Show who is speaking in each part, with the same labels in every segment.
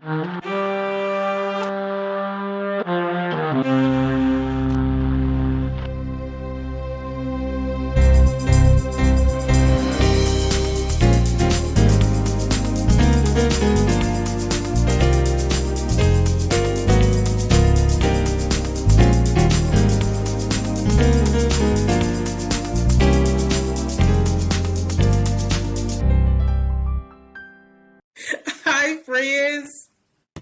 Speaker 1: Hi, friends.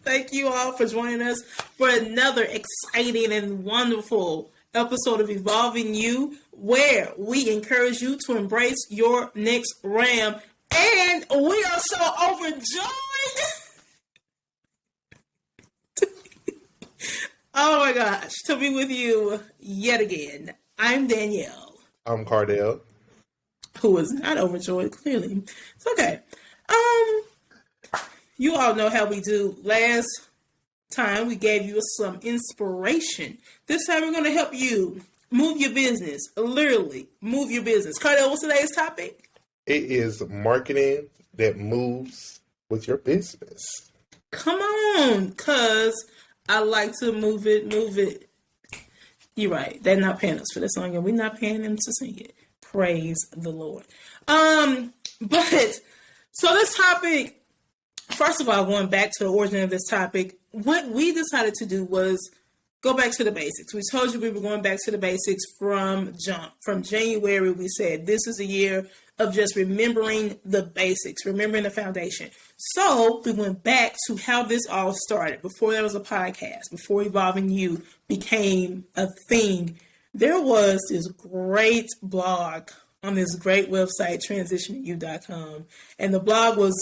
Speaker 1: Thank you all for joining us for another exciting and wonderful episode of Evolving You, where we encourage you to embrace your next ram. And we are so overjoyed. Oh my gosh, to be with you yet again. I'm Danielle.
Speaker 2: I'm Cardell.
Speaker 1: Who is not overjoyed, clearly. It's okay. You all know how we do. Last time we gave you some inspiration. This time we're going to help you move your business. Literally, move your business. Cardell, what's today's topic?
Speaker 2: It is marketing that moves with your business.
Speaker 1: Come on, because I like to move it. You're right. They're not paying us for this song, and we're not paying them to sing it. Praise the Lord. But so this topic, first of all, going back to the origin of this topic, what we decided to do was go back to the basics. We told you we were going back to the basics from jump. From January, we said this is a year of just remembering the basics, remembering the foundation. So we went back to how this all started. Before there was a podcast, before Evolving You became a thing, there was this great blog on this great website, transitioningyou.com. And the blog was,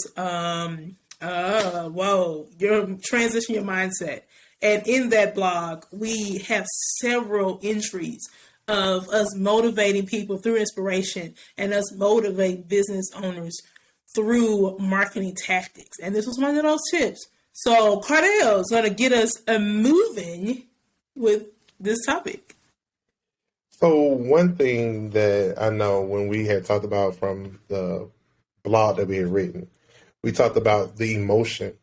Speaker 1: transition your mindset. And in that blog, we have several entries of us motivating people through inspiration and us motivating business owners through marketing tactics. And this was one of those tips. So Cardell is going to get us moving with this topic.
Speaker 2: So one thing that I know when we had talked about from the blog that we had written, we talked about the emotion.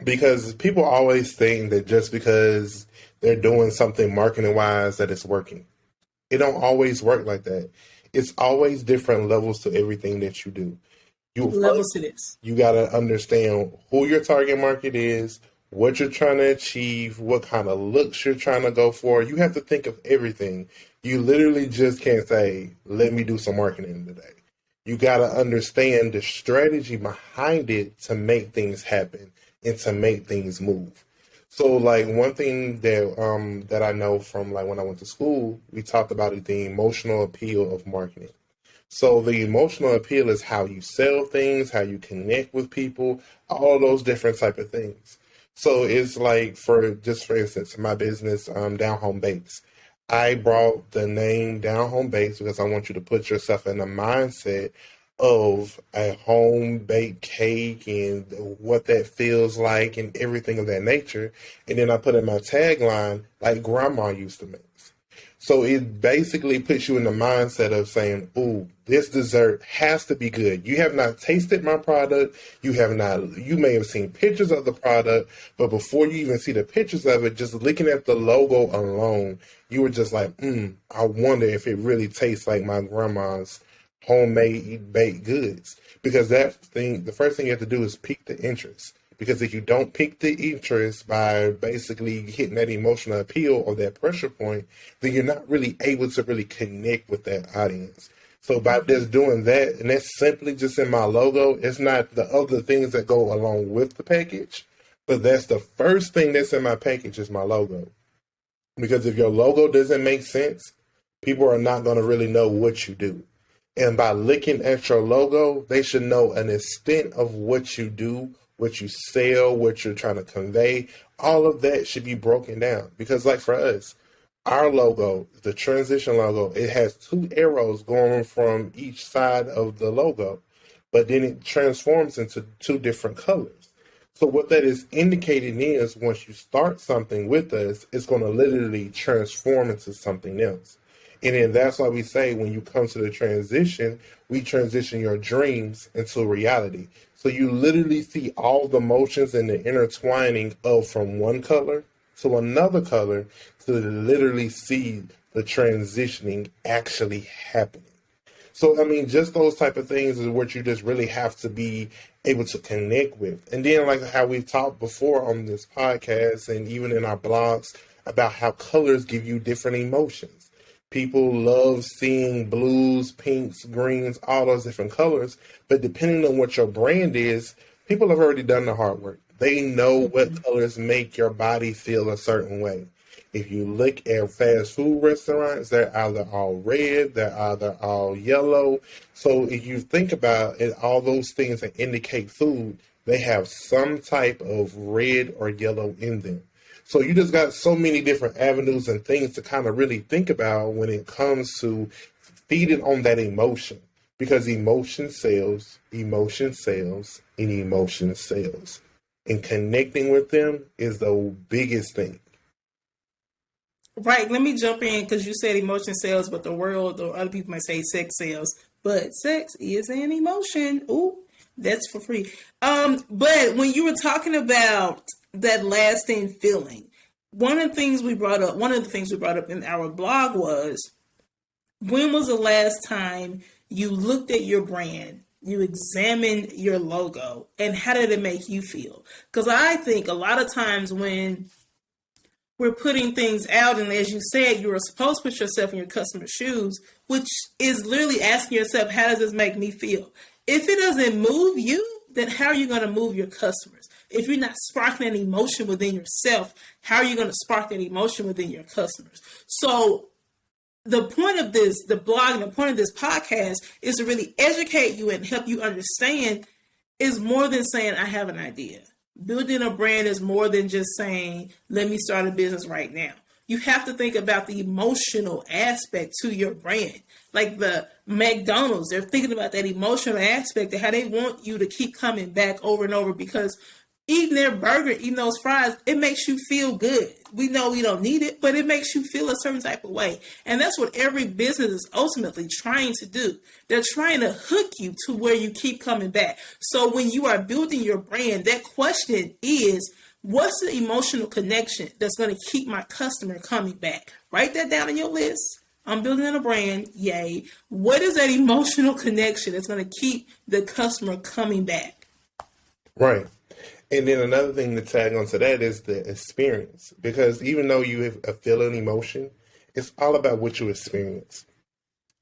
Speaker 2: Because people always think that just because they're doing something marketing-wise that it's working. It don't always work like that. It's always different levels to everything that you do.
Speaker 1: Levels to this.
Speaker 2: You got to understand who your target market is, what you're trying to achieve, what kind of looks you're trying to go for. You have to think of everything. You literally just can't say, let me do some marketing today. You got to understand the strategy behind it to make things happen and to make things move. So like one thing that I know from like when I went to school, we talked about it, the emotional appeal of marketing. So the emotional appeal is how you sell things, how you connect with people, all those different type of things. So it's like for instance, my business, Down Home Bakes. I brought the name Down Home Bakes because I want you to put yourself in the mindset of a home-baked cake and what that feels like and everything of that nature. And then I put in my tagline, like grandma used to make. So it basically puts you in the mindset of saying, ooh, this dessert has to be good. You have not tasted my product. You may have seen pictures of the product, but before you even see the pictures of it, just looking at the logo alone, you were just like, I wonder if it really tastes like my grandma's homemade baked goods. Because the first thing you have to do is pique the interest. Because if you don't pique the interest by basically hitting that emotional appeal or that pressure point, then you're not really able to really connect with that audience. So by just doing that, and that's simply just in my logo, it's not the other things that go along with the package, but that's the first thing that's in my package is my logo. Because if your logo doesn't make sense, people are not going to really know what you do. And by looking at your logo, they should know an extent of what you do, what you sell, what you're trying to convey. All of that should be broken down. Because like for us, our logo, the transition logo, it has two arrows going from each side of the logo, but then it transforms into two different colors. So what that is indicating is once you start something with us, it's going to literally transform into something else. And then that's why we say when you come to the transition, we transition your dreams into reality. So you literally see all the motions and the intertwining of from one color to another color to literally see the transitioning actually happening. So, I mean, just those type of things is what you just really have to be able to connect with. And then, like how we've talked before on this podcast and even in our blogs about how colors give you different emotions. People love seeing blues, pinks, greens, all those different colors. But depending on what your brand is, people have already done the hard work. They know what colors make your body feel a certain way. If you look at fast food restaurants, they're either all red, they're either all yellow. So if you think about it, all those things that indicate food, they have some type of red or yellow in them. So you just got so many different avenues and things to kind of really think about when it comes to feeding on that emotion. Because emotion sells, emotion sells, and emotion sells. And connecting with them is the biggest thing.
Speaker 1: Right. Let me jump in because you said emotion sells, but the world or other people might say sex sells. But sex is an emotion. Ooh, that's for free. But when you were talking about that lasting feeling, one of the things we brought up in our blog was, when was the last time you looked at your brand, you examined your logo, and how did it make you feel? Because I think a lot of times when we're putting things out, and as you said, you are supposed to put yourself in your customer's shoes, which is literally asking yourself, how does this make me feel? If it doesn't move you, then how are you going to move your customers? If you're not sparking an emotion within yourself, how are you going to spark that emotion within your customers? So the point of this, the blog, and the point of this podcast is to really educate you and help you understand is more than saying, I have an idea. Building a brand is more than just saying, let me start a business right now. You have to think about the emotional aspect to your brand. Like the McDonald's, they're thinking about that emotional aspect of how they want you to keep coming back over and over, because eating their burger, eating those fries, it makes you feel good. We know we don't need it, but it makes you feel a certain type of way. And that's what every business is ultimately trying to do. They're trying to hook you to where you keep coming back. So when you are building your brand, that question is, what's the emotional connection that's going to keep my customer coming back? Write that down on your list. I'm building a brand. Yay. What is that emotional connection that's going to keep the customer coming back?
Speaker 2: Right. And then another thing to tag onto that is the experience. Because even though you have a feeling emotion, it's all about what you experience.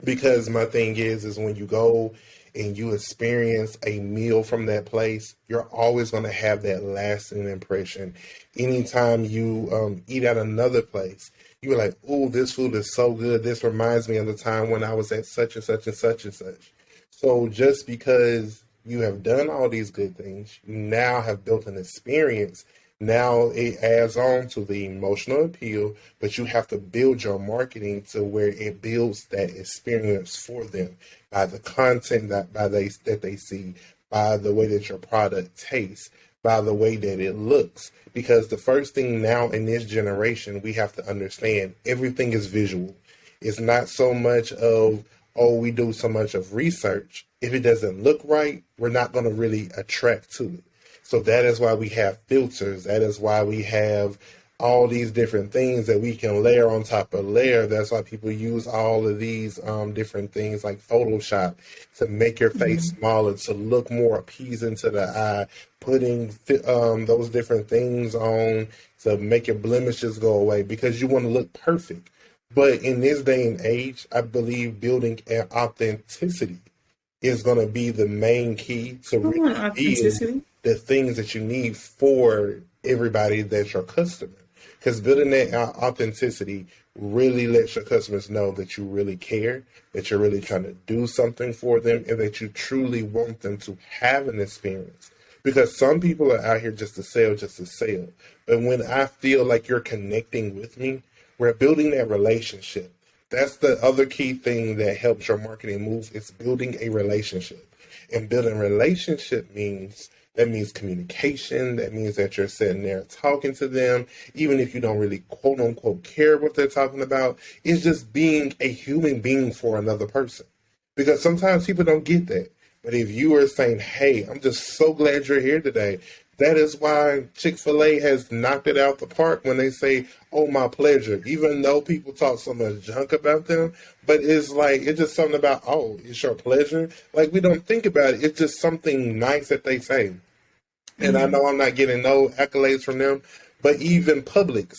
Speaker 2: Because my thing is when you go and you experience a meal from that place, you're always going to have that lasting impression. Anytime you eat at another place, you're like, oh, this food is so good. This reminds me of the time when I was at such and such and such and such. So just because you have done all these good things, you now have built an experience. Now it adds on to the emotional appeal, but you have to build your marketing to where it builds that experience for them by the content that they see, by the way that your product tastes, by the way that it looks. Because the first thing now in this generation, we have to understand everything is visual. It's not so much of, oh, we do so much of research. If it doesn't look right, we're not going to really attract to it. So that is why we have filters. That is why we have all these different things that we can layer on top of layer. That's why people use all of these different things like Photoshop to make your face smaller, to look more appeasing to the eye, putting those different things on to make your blemishes go away because you want to look perfect. But in this day and age, I believe building an authenticity is going to be the main key to reveal the things that you need for everybody that's your customer. Because building that authenticity really lets your customers know that you really care, that you're really trying to do something for them, and that you truly want them to have an experience. Because some people are out here just to sell. But when I feel like you're connecting with me, we're building that relationship. That's the other key thing that helps your marketing move. It's building a relationship. And building a relationship means communication. That means that you're sitting there talking to them, even if you don't really quote unquote care what they're talking about. It's just being a human being for another person. Because sometimes people don't get that. But if you are saying, hey, I'm just so glad you're here today, that is why Chick-fil-A has knocked it out the park when they say, oh, my pleasure, even though people talk so much junk about them. But it's like, it's just something about, oh, it's your pleasure. Like, we don't think about it. It's just something nice that they say. And I know I'm not getting no accolades from them, but even Publix,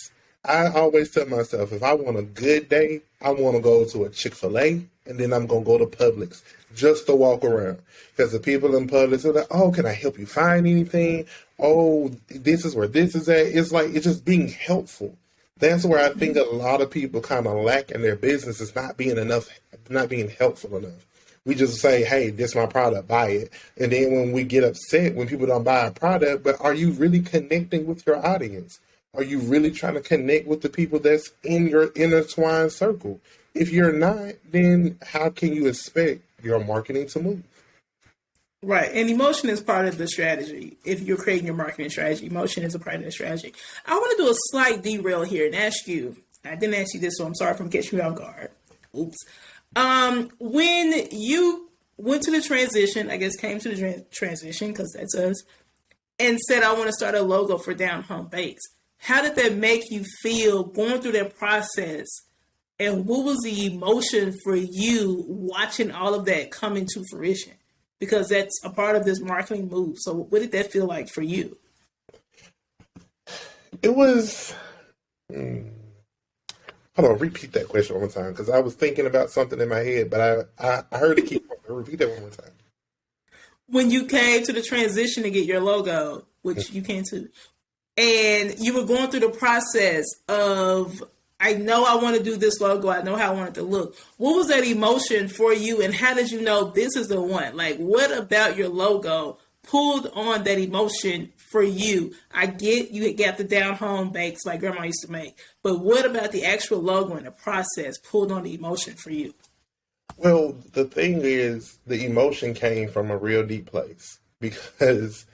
Speaker 2: I always tell myself, if I want a good day, I want to go to a Chick-fil-A, and then I'm going to go to Publix just to walk around. Because the people in Publix are like, oh, can I help you find anything? Oh, this is where this is at. It's like, it's just being helpful. That's where I think a lot of people kind of lack in their business, is not being enough, not being helpful enough. We just say, hey, this is my product, buy it. And then when we get upset when people don't buy a product, but are you really connecting with your audience? Are you really trying to connect with the people that's in your intertwined circle? If you're not, then how can you expect your marketing to move?
Speaker 1: Right. And emotion is part of the strategy. If you're creating your marketing strategy, emotion is a part of the strategy. I want to do a slight derail here and ask you, I didn't ask you this, so I'm sorry for catching you off guard. Oops. When you went to the transition, I guess came to the transition, because that's us, and said, I want to start a logo for Down Home Bakes, how did that make you feel going through that process? And what was the emotion for you watching all of that come into fruition? Because that's a part of this marketing move. So what did that feel like for you?
Speaker 2: It was, hold on, repeat that question one more time, because I was thinking about something in my head, but I heard it keep, repeat that one more time.
Speaker 1: When you came to the transition to get your logo, which you came to, and you were going through the process of, I know I want to do this logo, I know how I want it to look. What was that emotion for you, and how did you know this is the one? Like, what about your logo pulled on that emotion for you? I get you got the Down Home Bakes like Grandma used to make, but what about the actual logo and the process pulled on the emotion for you?
Speaker 2: Well, the thing is, the emotion came from a real deep place, because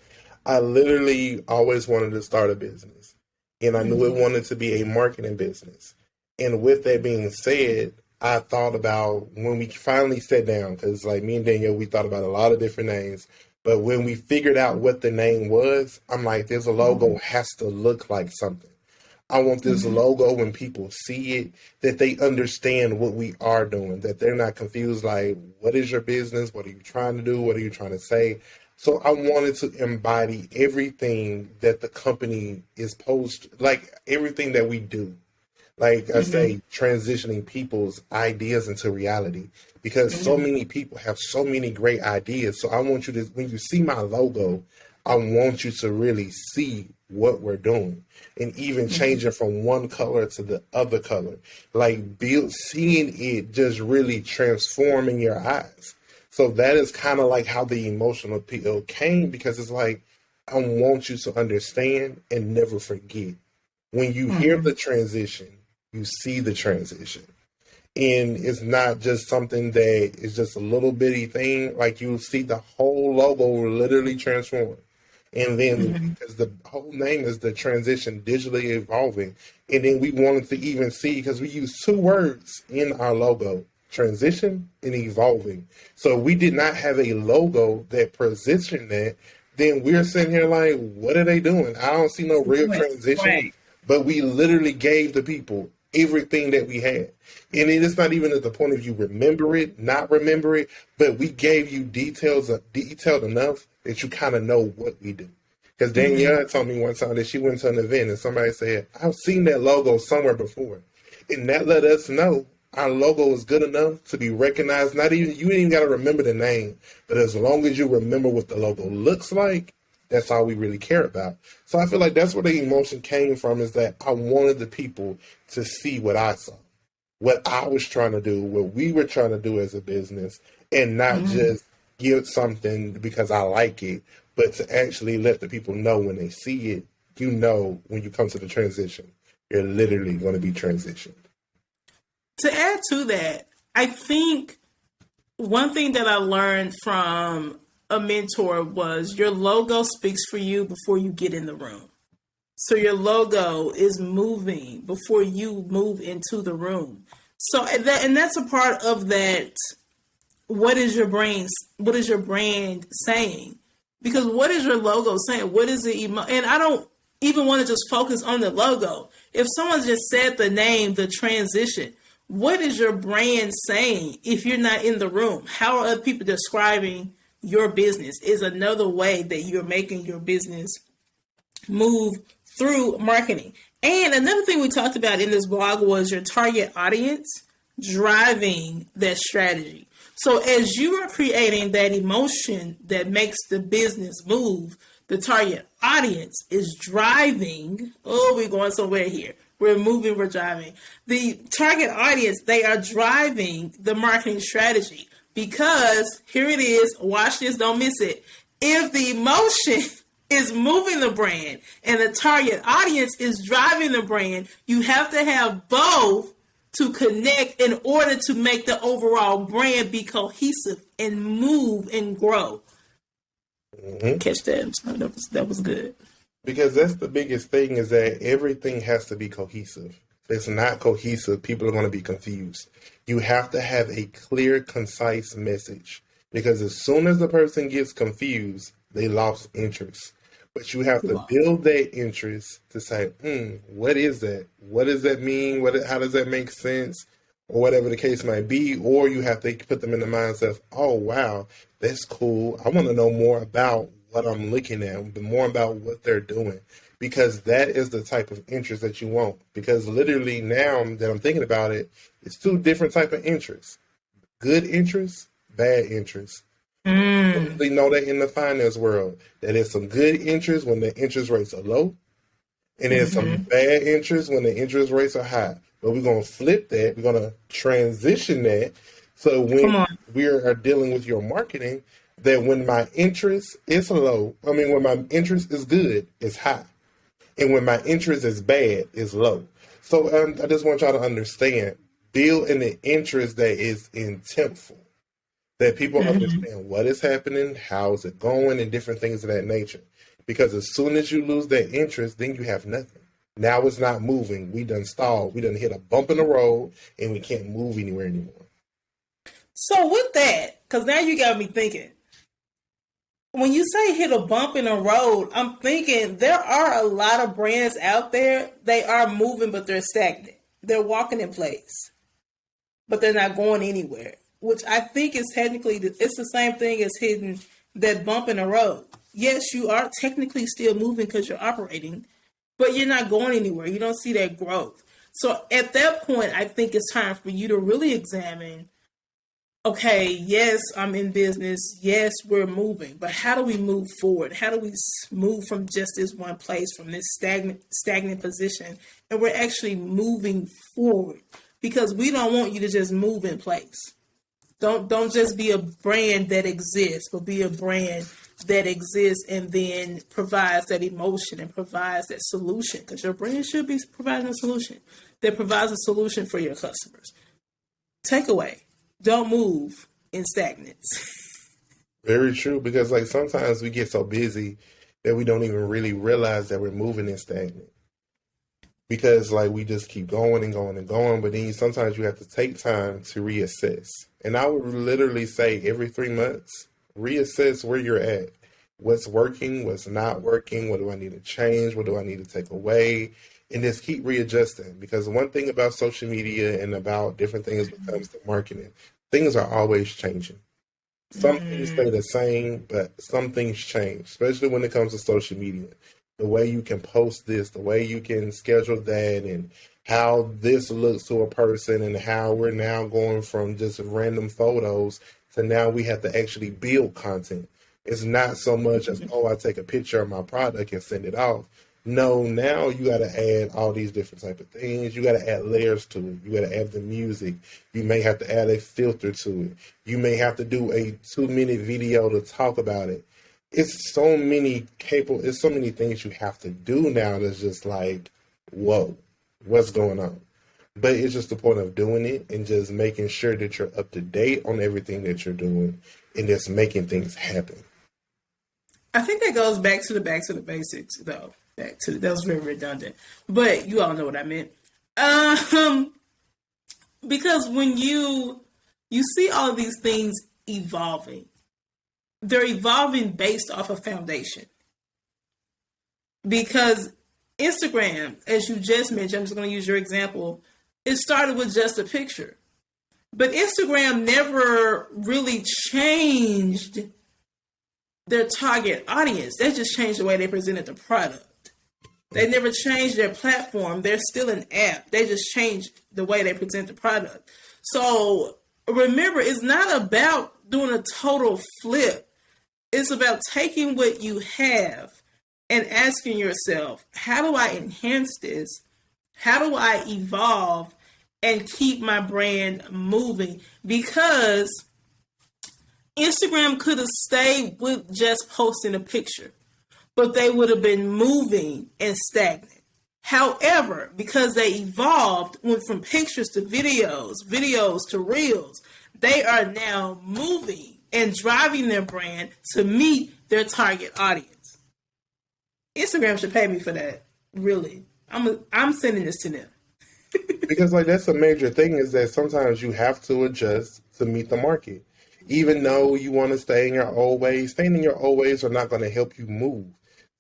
Speaker 2: I literally always wanted to start a business, and I knew it wanted to be a marketing business. And with that being said, I thought about when we finally sat down, because like me and Danielle, we thought about a lot of different names. But when we figured out what the name was, I'm like, this logo has to look like something. I want this logo, when people see it, that they understand what we are doing, that they're not confused, like, what is your business? What are you trying to do? What are you trying to say? So I wanted to embody everything that the company is like everything that we do. Like I say, transitioning people's ideas into reality, because so many people have so many great ideas. So I want you to, when you see my logo, I want you to really see what we're doing, and even changing from one color to the other color, like seeing it just really transforming your eyes. So that is kind of like how the emotional appeal came, because it's like, I want you to understand and never forget. When you hear the transition, you see the transition. And it's not just something that is just a little bitty thing. Like, you see the whole logo literally transform. And then because the whole name is the transition, digitally evolving. And then we wanted to even see, because we use two words in our logo, transition and evolving. So we did not have a logo that positioned that. Then we're sitting here like, what are they doing? I don't see no real transition.
Speaker 1: Right.
Speaker 2: But we literally gave the people everything that we had. And it is not even at the point of you remember it, not remember it, but we gave you detailed enough that you kind of know what we do. Because Danielle told me one time that she went to an event and somebody said, I've seen that logo somewhere before. And that let us know our logo is good enough to be recognized. Not even, you ain't even got to remember the name, but as long as you remember what the logo looks like, that's all we really care about. So I feel like that's where the emotion came from, is that I wanted the people to see what I saw, what I was trying to do, what we were trying to do as a business, and not just give something because I like it, but to actually let the people know when they see it, you know, when you come to the transition, you're literally going to be transitioned.
Speaker 1: To add to that, I think one thing that I learned from a mentor was your logo speaks for you before you get in the room. So your logo is moving before you move into the room. So and that's a part of that what is your brand saying? Because what is your logo saying? What is the and I don't even want to just focus on the logo. If someone just said the name, the transition, what is your brand saying if you're not in the room? How are other people describing your business is another way that you're making your business move through marketing. And another thing we talked about in this blog was your target audience driving that strategy. So as you are creating that emotion that makes the business move, the target audience is driving. Oh, we're going somewhere here. We're moving, we're driving. The target audience, they are driving the marketing strategy because here it is. Watch this, don't miss it. If the emotion is moving the brand and the target audience is driving the brand, you have to have both to connect in order to make the overall brand be cohesive and move and grow. Mm-hmm. Catch that. That was good.
Speaker 2: Because that's the biggest thing is that everything has to be cohesive. If it's not cohesive, people are going to be confused. You have to have a clear, concise message. Because as soon as the person gets confused, they lost interest. But you have to build that interest to say, what is that? What does that mean? How does that make sense? Or whatever the case might be. Or you have to put them in the mindset of, oh, wow, that's cool. I want to know more about what I'm looking at, more about what they're doing. Because that is the type of interest that you want. Because literally now that I'm thinking about it, it's two different type of interests. Good interest, bad interest. We know that in the finance world, that there's some good interest when the interest rates are low, and there's some bad interest when the interest rates are high. But we're going to flip that. We're going to transition that. So when we are dealing with your marketing, that when my interest is low, when my interest is good, it's high. And when my interest is bad, it's low. So I just want y'all to understand, build in the interest that is intentful. That people understand what is happening, how is it going, and different things of that nature. Because as soon as you lose that interest, then you have nothing. Now it's not moving. We done stalled. We done hit a bump in the road, and we can't move anywhere anymore.
Speaker 1: So with that, because now you got me thinking, when you say hit a bump in the road, I'm thinking there are a lot of brands out there. They are moving, but they're stagnant. They're walking in place, but they're not going anywhere. Which I think is technically, it's the same thing as hitting that bump in the road. Yes, you are technically still moving because you're operating, but you're not going anywhere. You don't see that growth. So at that point, I think it's time for you to really examine, okay, yes, I'm in business. Yes, we're moving, but how do we move forward? How do we move from just this one place, from this stagnant position, and we're actually moving forward? Because we don't want you to just move in place. Don't just be a brand that exists, but be a brand that exists and then provides that emotion and provides that solution. Because your brand should be providing a solution that provides a solution for your customers. Takeaway: don't move in stagnance.
Speaker 2: Very true, because sometimes we get so busy that we don't even really realize that we're moving in stagnant. Because we just keep going and going and going, but then sometimes you have to take time to reassess. And I would literally say every 3 months, reassess where you're at. What's working, what's not working, what do I need to change, what do I need to take away, and just keep readjusting. Because one thing about social media and about different things when it comes to marketing, things are always changing. Some things stay the same, but some things change, especially when it comes to social media. The way you can post this, the way you can schedule that, and how this looks to a person, and how we're now going from just random photos to now we have to actually build content. It's not so much as, I take a picture of my product and send it off. No, now you got to add all these different type of things. You got to add layers to it. You got to add the music. You may have to add a filter to it. You may have to do a 2-minute video to talk about it. It's so many things you have to do now that's just whoa, what's going on? But it's just the point of doing it and just making sure that you're up to date on everything that you're doing and just making things happen.
Speaker 1: I think that goes back to the basics, though. That was very redundant, but you all know what I meant. Because when you see all of these things evolving. They're evolving based off a foundation. Because Instagram, as you just mentioned, I'm just going to use your example, it started with just a picture. But Instagram never really changed their target audience. They just changed the way they presented the product. They never changed their platform. They're still an app. They just changed the way they present the product. So remember, it's not about doing a total flip. It's about taking what you have and asking yourself, how do I enhance this? How do I evolve and keep my brand moving? Because Instagram could have stayed with just posting a picture, but they would have been moving and stagnant. However, because they evolved, went from pictures to videos, videos to reels, they are now moving and driving their brand to meet their target audience. Instagram should pay me for that. Really, I'm sending this to them.
Speaker 2: Because like that's a major thing is that sometimes you have to adjust to meet the market. Even though you want to stay in your old ways, staying in your old ways are not going to help you move.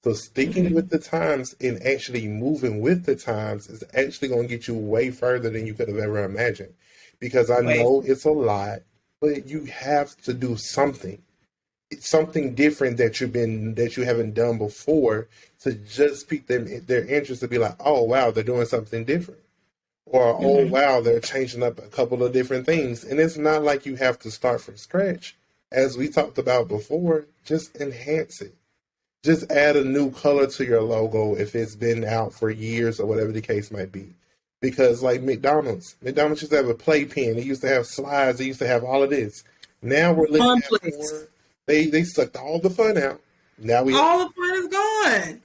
Speaker 2: So sticking with the times and actually moving with the times is actually going to get you way further than you could have ever imagined. Because I know it's a lot, but you have to do something. It's something different that you haven't done before to just pique their interest to be like, oh wow, they're doing something different. Or, oh, wow, they're changing up a couple of different things. And it's not like you have to start from scratch. As we talked about before, just enhance it. Just add a new color to your logo if it's been out for years or whatever the case might be. Because like McDonald's used to have a playpen. It used to have slides. They used to have all of this. Now we're looking at more. They sucked all the fun out. Now
Speaker 1: all the fun is gone.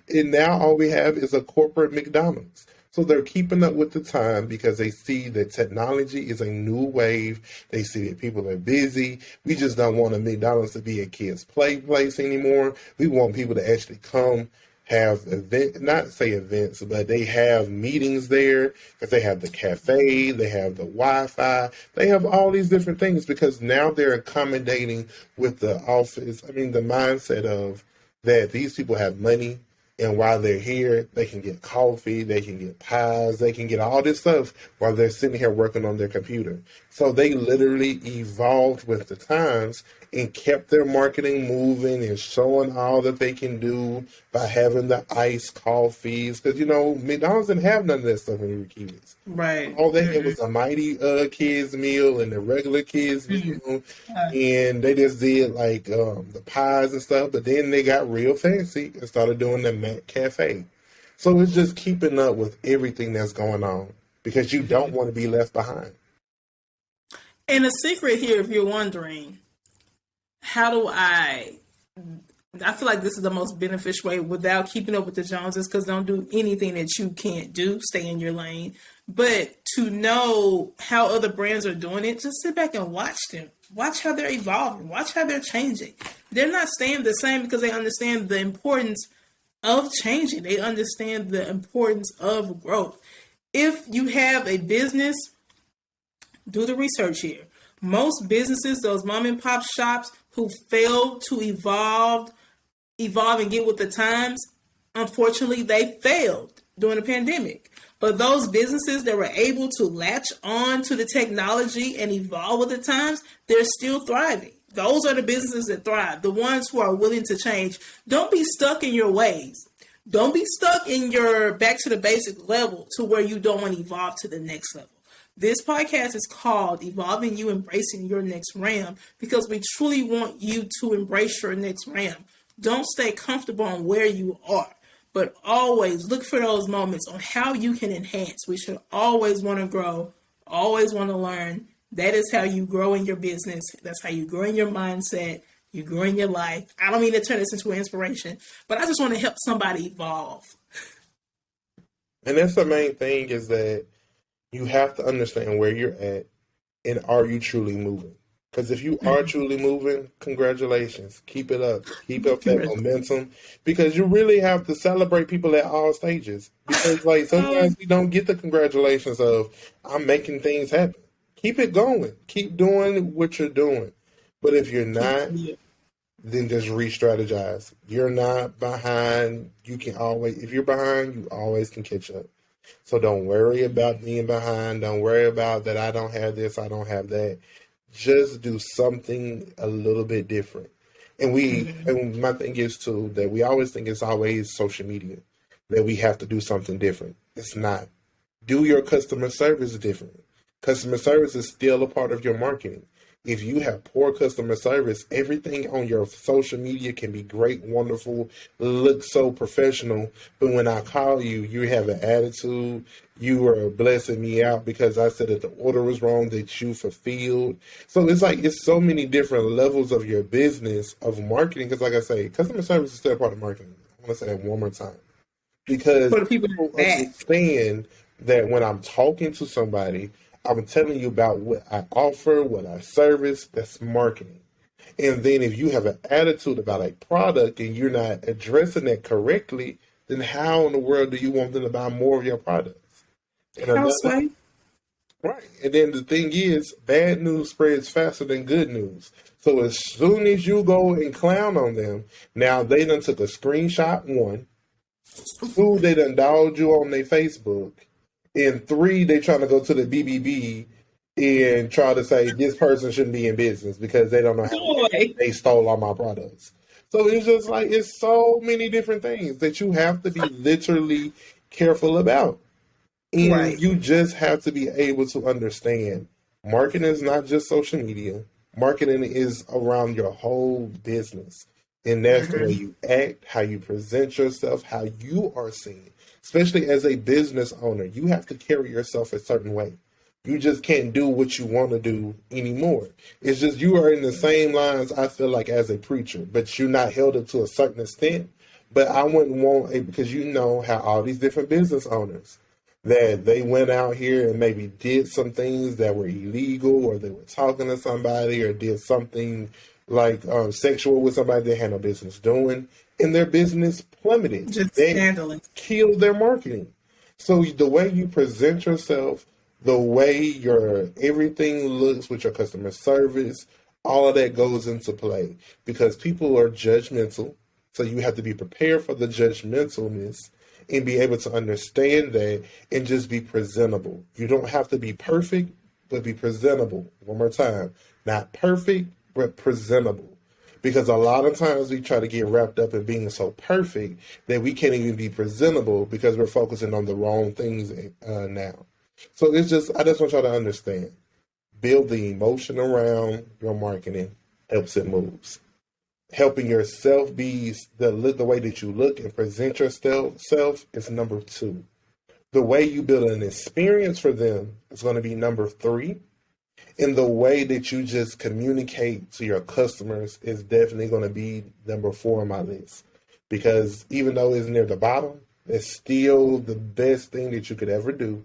Speaker 2: And now all we have is a corporate McDonald's. So they're keeping up with the time because they see that technology is a new wave. They see that people are busy. We just don't want a McDonald's to be a kid's play place anymore. We want people to actually come have events, but they have meetings there because they have the cafe, they have the Wi-Fi, they have all these different things because now they're accommodating with the the mindset of that these people have money. And while they're here, they can get coffee, they can get pies, they can get all this stuff while they're sitting here working on their computer. So they literally evolved with the times and kept their marketing moving and showing all that they can do by having the iced coffees. Because, McDonald's didn't have none of that stuff when we were kids.
Speaker 1: Right.
Speaker 2: All they had was a mighty kids meal and the regular kids meal. And they just did like the pies and stuff. But then they got real fancy and started doing the Mac Cafe. So it's just keeping up with everything that's going on because you don't want to be left behind.
Speaker 1: And a secret here, if you're wondering, how do I feel like this is the most beneficial way without keeping up with the Joneses, because don't do anything that you can't do. Stay in your lane. But to know how other brands are doing it, just sit back and watch them. Watch how they're evolving. Watch how they're changing. They're not staying the same because they understand the importance of changing. They understand the importance of growth. If you have a business, do the research here. Most businesses, those mom and pop shops who failed to evolve and get with the times, unfortunately, they failed during the pandemic. But those businesses that were able to latch on to the technology and evolve with the times, they're still thriving. Those are the businesses that thrive, the ones who are willing to change. Don't be stuck in your ways. Don't be stuck in your back to the basic level to where you don't want to evolve to the next level. This podcast is called Evolving You, Embracing Your Next Realm, because we truly want you to embrace your next realm. Don't stay comfortable on where you are, but always look for those moments on how you can enhance. We should always want to grow, always want to learn. That is how you grow in your business. That's how you grow in your mindset. You grow in your life. I don't mean to turn this into an inspiration, but I just want to help somebody evolve.
Speaker 2: And that's the main thing, is that you have to understand where you're at and are you truly moving? Because if you are truly moving, congratulations. Keep it up. Keep up that momentum, because you really have to celebrate people at all stages. Because like sometimes we don't get the congratulations of I'm making things happen. Keep it going. Keep doing what you're doing. But if you're not,
Speaker 1: Yeah.
Speaker 2: then just re-strategize. You're not behind. You can always, if you're behind, you always can catch up. So don't worry about being behind. Don't worry about that I don't have this, I don't have that. Just do something a little bit different. And my thing is too that we always think it's always social media that we have to do something different. It's not. Do your customer service different. Customer service is still a part of your marketing. If you have poor customer service, everything on your social media can be great, wonderful, look so professional. But when I call you, you have an attitude. You are blessing me out because I said that the order was wrong, that you fulfilled. So it's like it's so many different levels of your business of marketing. Because like I say, customer service is still a part of marketing. I want to say that one more time because
Speaker 1: For the people
Speaker 2: people
Speaker 1: that
Speaker 2: understand that when I'm talking to somebody, I'm telling you about what I offer, what I service. That's marketing. And then if you have an attitude about a product and you're not addressing that correctly, then how in the world do you want them to buy more of your products? And another,
Speaker 1: houseway.
Speaker 2: right. And then the thing is, bad news spreads faster than good news. So as soon as you go and clown on them, now they done took a screenshot, one. Two, they done dogged you on their Facebook. And three, they trying to go to the BBB and try to say this person shouldn't be in business because they don't know how
Speaker 1: Boy.
Speaker 2: they stole all my products. So it's just like it's so many different things that you have to be literally careful about. And
Speaker 1: Right.
Speaker 2: you just have to be able to understand marketing is not just social media. Marketing is around your whole business. And that's the way
Speaker 1: Mm-hmm.
Speaker 2: you act, how you present yourself, how you are seen. Especially as a business owner, you have to carry yourself a certain way. You just can't do what you want to do anymore. It's just you are in the same lines, I feel like, as a preacher, but you're not held up to a certain extent. But I wouldn't want a, because you know how all these different business owners that they went out here and maybe did some things that were illegal, or they were talking to somebody, or did something like sexual with somebody they had no business doing, and their business plummeted.
Speaker 1: Just
Speaker 2: They
Speaker 1: scandalous.
Speaker 2: killed their marketing. So the way you present yourself, the way your everything looks with your customer service, all of that goes into play because people are judgmental. So you have to be prepared for the judgmentalness and be able to understand that and just be presentable. You don't have to be perfect, but be presentable. One more time. Not perfect, but presentable. Because a lot of times we try to get wrapped up in being so perfect that we can't even be presentable because we're focusing on the wrong things now. So it's just, I just want y'all to understand. Build the emotion around your marketing helps it moves. Helping yourself be the way that you look and present yourself is number two. The way you build an experience for them is going to be number three. And the way that you just communicate to your customers is definitely going to be number four on my list. Because even though it's near the bottom, it's still the best thing that you could ever do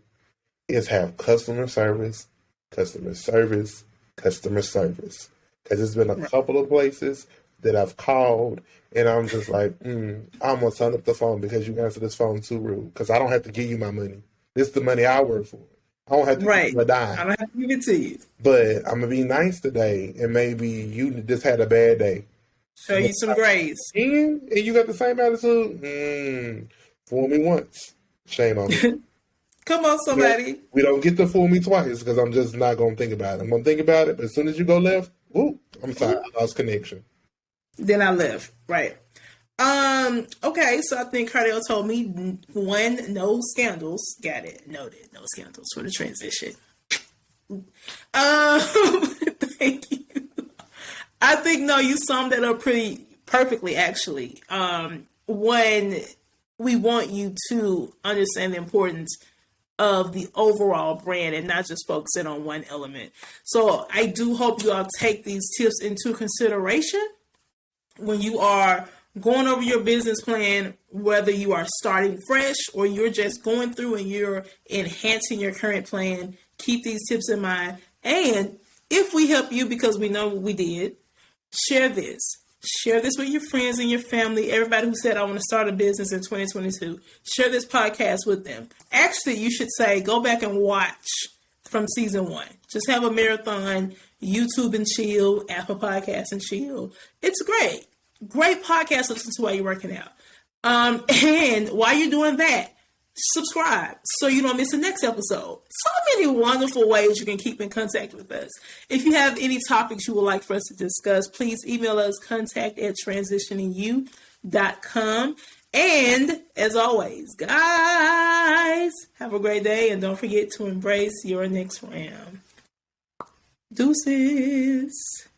Speaker 2: is have customer service, customer service, customer service. Because it's been a couple of places that I've called and I'm just like, I'm going to turn up the phone because you answer this phone too rude. Because I don't have to give you my money. This is the money I work for. I don't have to give
Speaker 1: Right.
Speaker 2: you a
Speaker 1: I
Speaker 2: dime.
Speaker 1: don't have to give it to you.
Speaker 2: But I'm going to be nice today and maybe you just had a bad day.
Speaker 1: Show you some grace.
Speaker 2: And you got the same attitude? Fool me once. Shame on me.
Speaker 1: Come on, somebody.
Speaker 2: We don't get to fool me twice because I'm just not going to think about it. I'm going to think about it, but as soon as you go left, I'm sorry, I lost connection.
Speaker 1: Then I left. Right. Okay, so I think Cardell told me one, no scandals. Got it. Noted. No scandals for the transition. Thank you. I think no, you summed that up pretty perfectly actually. When we want you to understand the importance of the overall brand and not just focusing on one element. So I do hope you all take these tips into consideration when you are going over your business plan, whether you are starting fresh or you're just going through and you're enhancing your current plan. Keep these tips in mind. And if we help you, because we know what we did, share this. Share this with your friends and your family. Everybody who said, I want to start a business in 2022. Share this podcast with them. Actually, you should say, go back and watch from season 1. Just have a marathon. YouTube and chill, Apple Podcasts and chill. It's great. Great podcast to listen to while you're working out. And while you're doing that, subscribe so you don't miss the next episode. So many wonderful ways you can keep in contact with us. If you have any topics you would like for us to discuss, please email us contact@transitioningyou.com. And as always, guys, have a great day and don't forget to embrace your next round. Deuces.